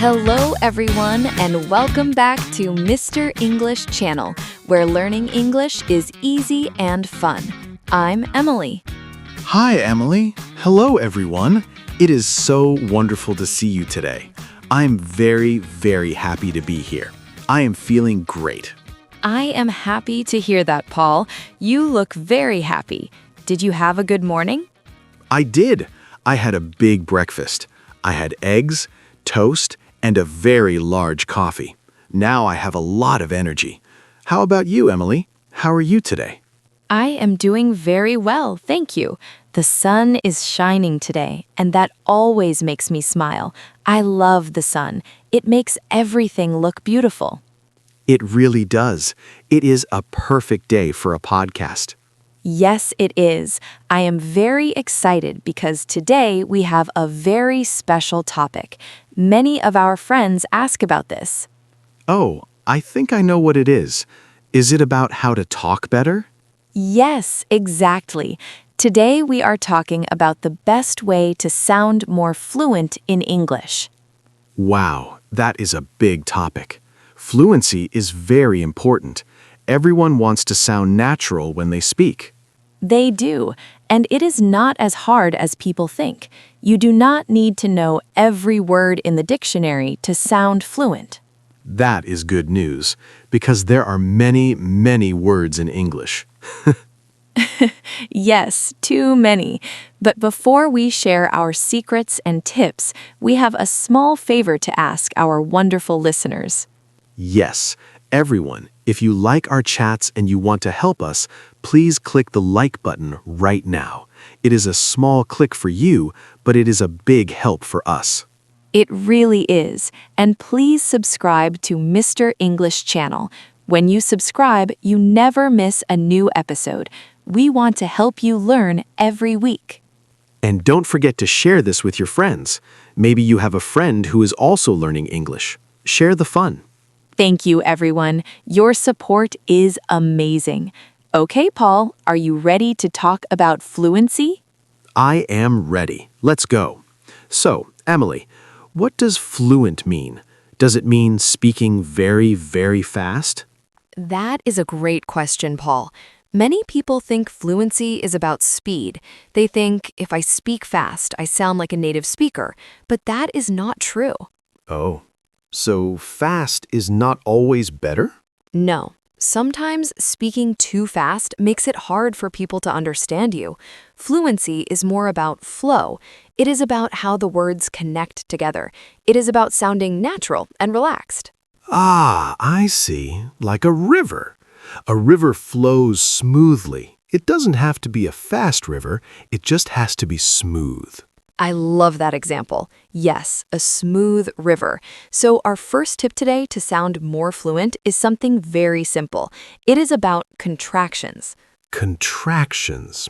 Hello, everyone, and welcome back to Mr. English Channel, where learning English is easy and fun. I'm Emily. Hi, Emily. Hello, everyone. It is so wonderful to see you today. I'm very, very happy to be here. I am feeling great. I am happy to hear that, Paul. You look very happy. Did you have a good morning? I did. I had a big breakfast. I had eggs, toast, and a very large coffee. Now I have a lot of energy. How about you, Emily? How are you today? I am doing very well, thank you. The sun is shining today, and that always makes me smile. I love the sun. It makes everything look beautiful. It really does. It is a perfect day for a podcast. Yes, it is. I am very excited because today we have a very special topic. Many of our friends ask about this. Oh, I think I know what it is. Is it about how to talk better? Yes, exactly. Today we are talking about the best way to sound more fluent in English. Wow, that is a big topic. Fluency is very important. Everyone wants to sound natural when they speak. They do, and it is not as hard as people think. You do not need to know every word in the dictionary to sound fluent. That is good news, because there are many, many words in English. Yes, too many. But before we share our secrets and tips, we have a small favor to ask our wonderful listeners. Yes, everyone, if you like our chats and you want to help us, please click the like button right now. It is a small click for you, but it is a big help for us. It really is. And please subscribe to Mr. English Channel. When you subscribe, you never miss a new episode. We want to help you learn every week. And don't forget to share this with your friends. Maybe you have a friend who is also learning English. Share the fun. Thank you, everyone. Your support is amazing. Okay, Paul, are you ready to talk about fluency? I am ready. Let's go. So, Emily, what does fluent mean? Does it mean speaking very, very fast? That is a great question, Paul. Many people think fluency is about speed. They think if I speak fast, I sound like a native speaker, but that is not true. Oh, so fast is not always better? No. Sometimes speaking too fast makes it hard for people to understand you. Fluency is more about flow. It is about how the words connect together. It is about sounding natural and relaxed. Ah, I see. Like a river. A river flows smoothly. It doesn't have to be a fast river. It just has to be smooth. I love that example. Yes, a smooth river. So our first tip today to sound more fluent is something very simple. It is about contractions. Contractions.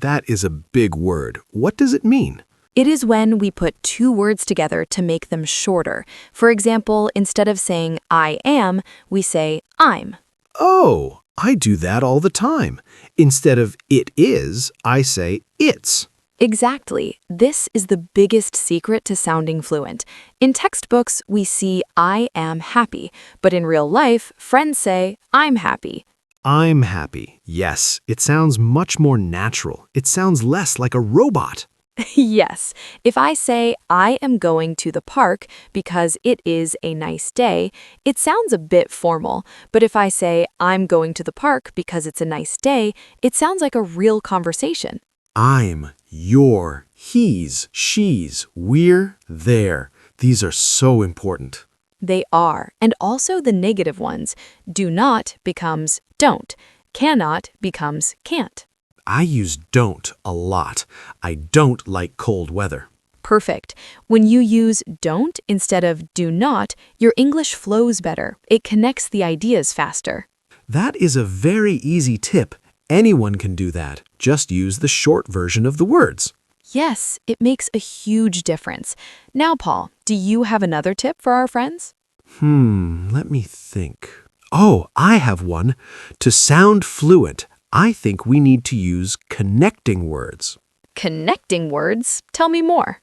That is a big word. What does it mean? It is when we put two words together to make them shorter. For example, instead of saying I am, we say I'm. Oh, I do that all the time. Instead of it is, I say it's. Exactly. This is the biggest secret to sounding fluent. In textbooks, we see I am happy, but in real life, friends say I'm happy. I'm happy. Yes, it sounds much more natural. It sounds less like a robot. Yes. If I say I am going to the park because it is a nice day, it sounds a bit formal. But if I say I'm going to the park because it's a nice day, it sounds like a real conversation. I'm, you're, he's, she's, we're, there. These are so important. They are. And also the negative ones. Do not becomes don't. Cannot becomes can't. I use don't a lot. I don't like cold weather. Perfect. When you use don't instead of do not, your English flows better. It connects the ideas faster. That is a very easy tip. Anyone can do that. Just use the short version of the words. Yes, it makes a huge difference. Now, Paul, do you have another tip for our friends? Let me think. Oh, I have one. To sound fluent, I think we need to use connecting words. Connecting words? Tell me more.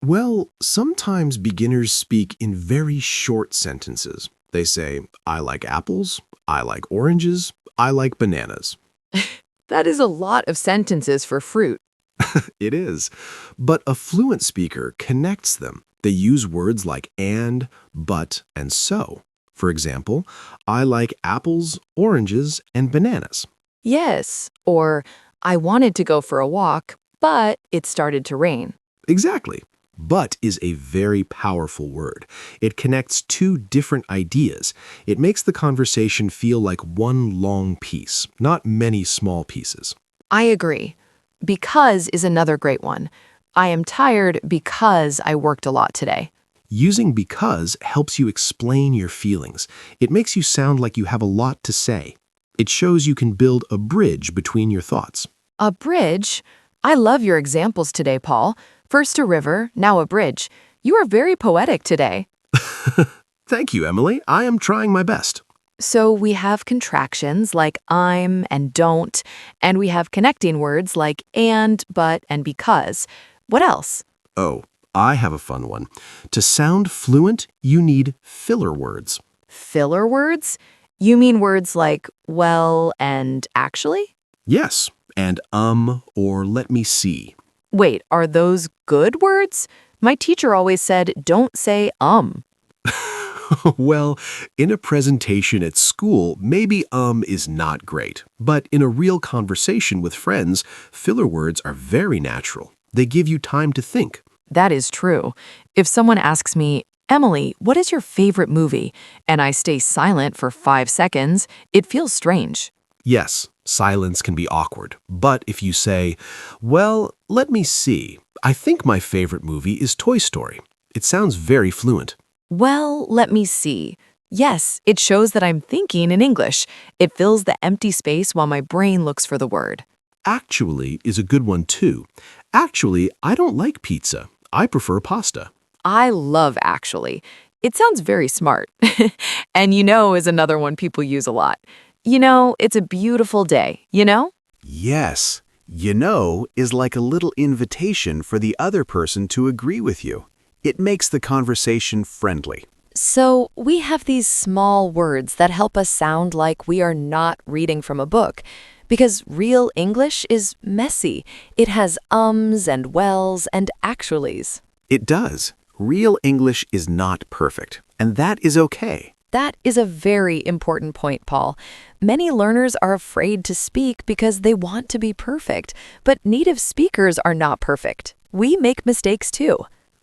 Well, sometimes beginners speak in very short sentences. They say, I like apples, I like oranges, I like bananas. That is a lot of sentences for fruit. It is. But a fluent speaker connects them. They use words like and, but, and so. For example, I like apples, oranges, and bananas. Yes, or I wanted to go for a walk, but it started to rain. Exactly. But is a very powerful word. It connects two different ideas. It makes the conversation feel like one long piece, not many small pieces. I agree. Because is another great one. I am tired because I worked a lot today. Using because helps you explain your feelings. It makes you sound like you have a lot to say. It shows you can build a bridge between your thoughts. A bridge? I love your examples today, Paul. First a river, now a bridge. You are very poetic today. Thank you, Emily. I am trying my best. So we have contractions like I'm and don't, and we have connecting words like and, but, and because. What else? Oh, I have a fun one. To sound fluent, you need filler words. Filler words? You mean words like well and actually? Yes, and or let me see. Wait, are those good words? My teacher always said, don't say. Well, in a presentation at school, maybe is not great. But in a real conversation with friends, filler words are very natural. They give you time to think. That is true. If someone asks me, Emily, what is your favorite movie? And I stay silent for 5 seconds, it feels strange. Yes, silence can be awkward. But if you say, well, let me see. I think my favorite movie is Toy Story. It sounds very fluent. Well, let me see. Yes, it shows that I'm thinking in English. It fills the empty space while my brain looks for the word. Actually is a good one too. Actually, I don't like pizza. I prefer pasta. I love actually. It sounds very smart. And is another one people use a lot. It's a beautiful day, Yes. Is like a little invitation for the other person to agree with you. It makes the conversation friendly. So we have these small words that help us sound like we are not reading from a book. Because real English is messy. It has ums and wells and actuallys. It does. Real English is not perfect, and that is okay. That is a very important point, Paul. Many learners are afraid to speak because they want to be perfect, but native speakers are not perfect. We make mistakes too.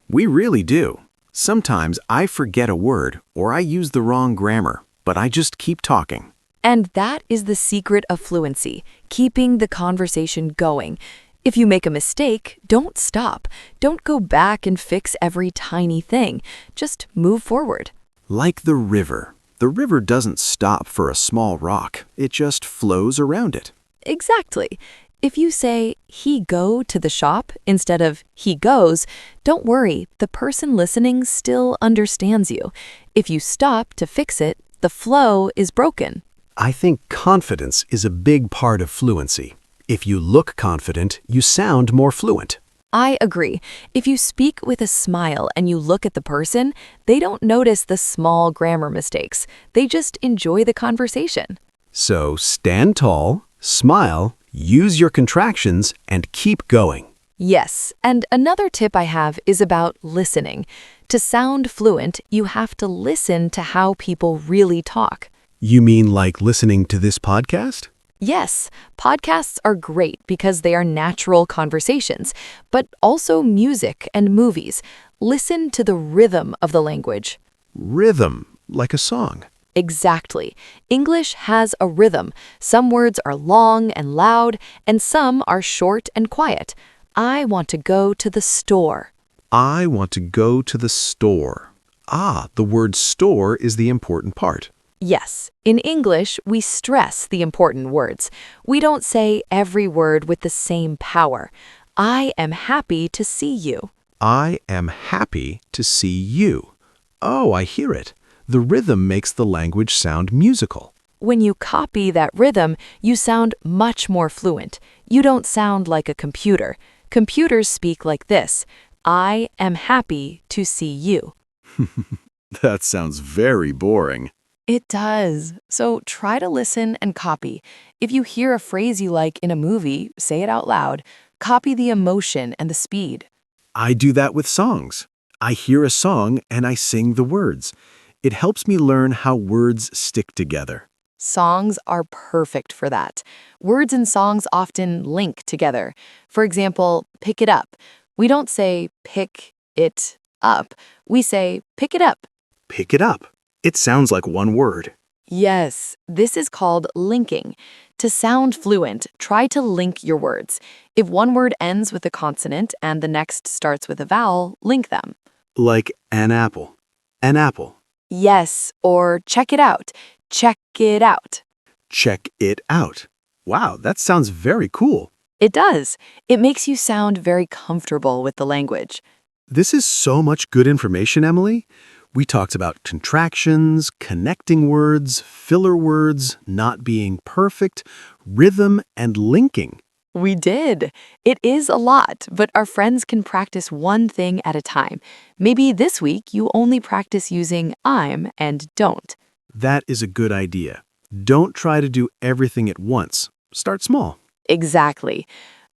We really do. Sometimes I forget a word or I use the wrong grammar, but I just keep talking. And that is the secret of fluency, keeping the conversation going. If you make a mistake, don't stop. Don't go back and fix every tiny thing. Just move forward. Like the river. The river doesn't stop for a small rock. It just flows around it. Exactly. If you say, he go to the shop instead of he goes, don't worry, the person listening still understands you. If you stop to fix it, the flow is broken. I think confidence is a big part of fluency. If you look confident, you sound more fluent. I agree. If you speak with a smile and you look at the person, they don't notice the small grammar mistakes. They just enjoy the conversation. So stand tall, smile, use your contractions, and keep going. Yes, and another tip I have is about listening. To sound fluent, you have to listen to how people really talk. You mean like listening to this podcast? Yes, podcasts are great because they are natural conversations, but also music and movies. Listen to the rhythm of the language. Rhythm, like a song. Exactly. English has a rhythm. Some words are long and loud, and some are short and quiet. I want to go to the store. I want to go to the store. Ah, the word store is the important part. Yes, in English, we stress the important words. We don't say every word with the same power. I am happy to see you. I am happy to see you. Oh, I hear it. The rhythm makes the language sound musical. When you copy that rhythm, you sound much more fluent. You don't sound like a computer. Computers speak like this. I am happy to see you. That sounds very boring. It does. So try to listen and copy. If you hear a phrase you like in a movie, say it out loud. Copy the emotion and the speed. I do that with songs. I hear a song and I sing the words. It helps me learn how words stick together. Songs are perfect for that. Words and songs often link together. For example, pick it up. We don't say pick it up. We say pick it up. Pick it up. It sounds like one word. Yes, this is called linking. To sound fluent, try to link your words. If one word ends with a consonant and the next starts with a vowel, link them. Like an apple. An apple. Yes, or check it out. Check it out. Check it out. Wow, that sounds very cool. It does. It makes you sound very comfortable with the language. This is so much good information, Emily. We talked about contractions, connecting words, filler words, not being perfect, rhythm, and linking. We did. It is a lot, but our friends can practice one thing at a time. Maybe this week you only practice using I'm and don't. That is a good idea. Don't try to do everything at once. Start small. Exactly.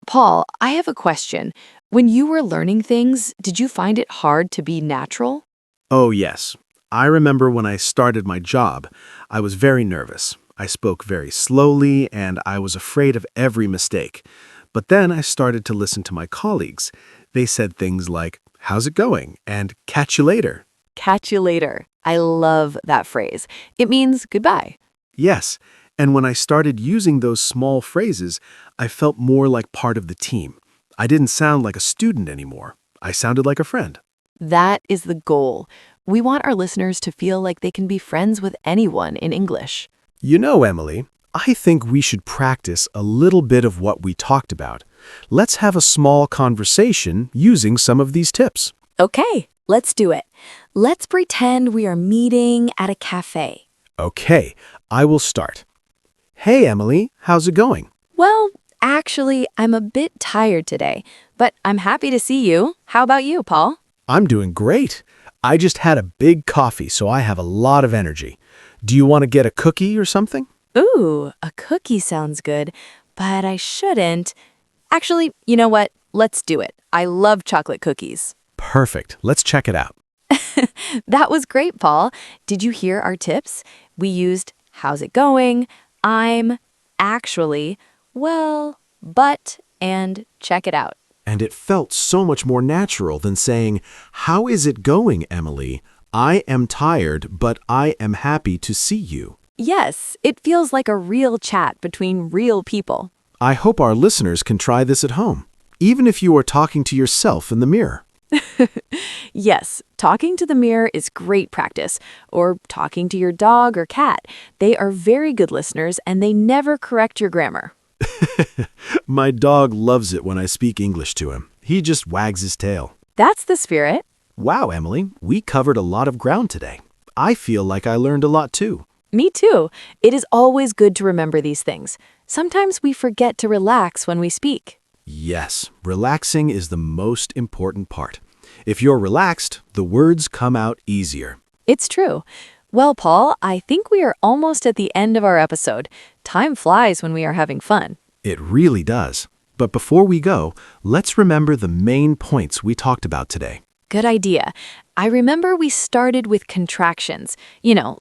Paul, I have a question. When you were learning things, did you find it hard to be natural? Oh, yes. I remember when I started my job, I was very nervous. I spoke very slowly, and I was afraid of every mistake. But then I started to listen to my colleagues. They said things like, "How's it going?" and "Catch you later." Catch you later. I love that phrase. It means goodbye. Yes, and when I started using those small phrases, I felt more like part of the team. I didn't sound like a student anymore. I sounded like a friend. That is the goal. We want our listeners to feel like they can be friends with anyone in English. You know, Emily, I think we should practice a little bit of what we talked about. Let's have a small conversation using some of these tips. Okay, let's do it. Let's pretend we are meeting at a cafe. Okay, I will start. Hey, Emily, how's it going? Well, actually, I'm a bit tired today, but I'm happy to see you. How about you, Paul? I'm doing great. I just had a big coffee, so I have a lot of energy. Do you want to get a cookie or something? Ooh, a cookie sounds good, but I shouldn't. Actually, you know what? Let's do it. I love chocolate cookies. Perfect. Let's check it out. That was great, Paul. Did you hear our tips? We used how's it going, I'm, actually, well, but, and check it out. And it felt so much more natural than saying, "How is it going, Emily? I am tired, but I am happy to see you." Yes, it feels like a real chat between real people. I hope our listeners can try this at home, even if you are talking to yourself in the mirror. Yes, talking to the mirror is great practice, or talking to your dog or cat. They are very good listeners and they never correct your grammar. My dog loves it when I speak English to him. He just wags his tail. That's the spirit. Wow, Emily, we covered a lot of ground today. I feel like I learned a lot too. Me too. It is always good to remember these things. Sometimes we forget to relax when we speak. Yes, relaxing is the most important part. If you're relaxed, the words come out easier. It's true. Well, Paul, I think we are almost at the end of our episode. Time flies when we are having fun. It really does. But before we go, let's remember the main points we talked about today. Good idea. I remember we started with contractions,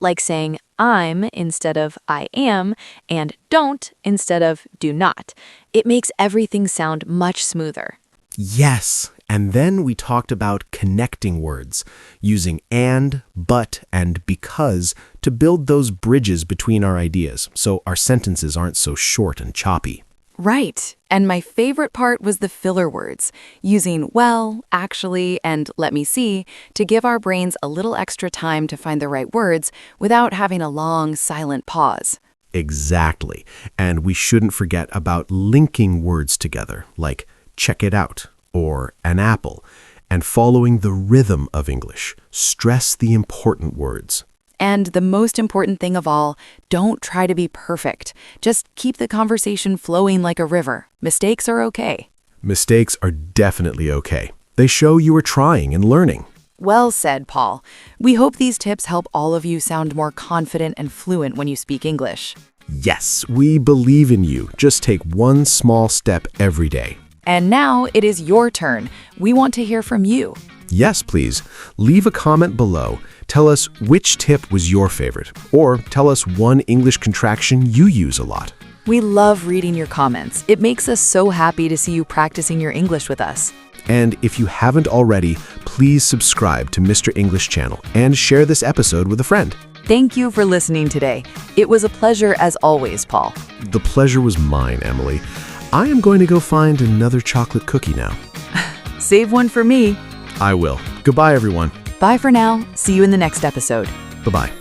like saying I'm instead of I am and don't instead of do not. It makes everything sound much smoother. Yes, and then we talked about connecting words, using and, but, and because to build those bridges between our ideas so our sentences aren't so short and choppy. Right. And my favorite part was the filler words, using well, actually, and let me see to give our brains a little extra time to find the right words without having a long, silent pause. Exactly. And we shouldn't forget about linking words together, like check it out or an apple, and following the rhythm of English. Stress the important words. And the most important thing of all, don't try to be perfect. Just keep the conversation flowing like a river. Mistakes are okay. Mistakes are definitely okay. They show you are trying and learning. Well said, Paul. We hope these tips help all of you sound more confident and fluent when you speak English. Yes, we believe in you. Just take one small step every day. And now it is your turn. We want to hear from you. Yes, please. Leave a comment below. Tell us which tip was your favorite, or tell us one English contraction you use a lot. We love reading your comments. It makes us so happy to see you practicing your English with us. And if you haven't already, please subscribe to Mr. English channel and share this episode with a friend. Thank you for listening today. It was a pleasure as always, Paul. The pleasure was mine, Emily. I am going to go find another chocolate cookie now. Save one for me. I will. Goodbye, everyone. Bye for now. See you in the next episode. Bye-bye.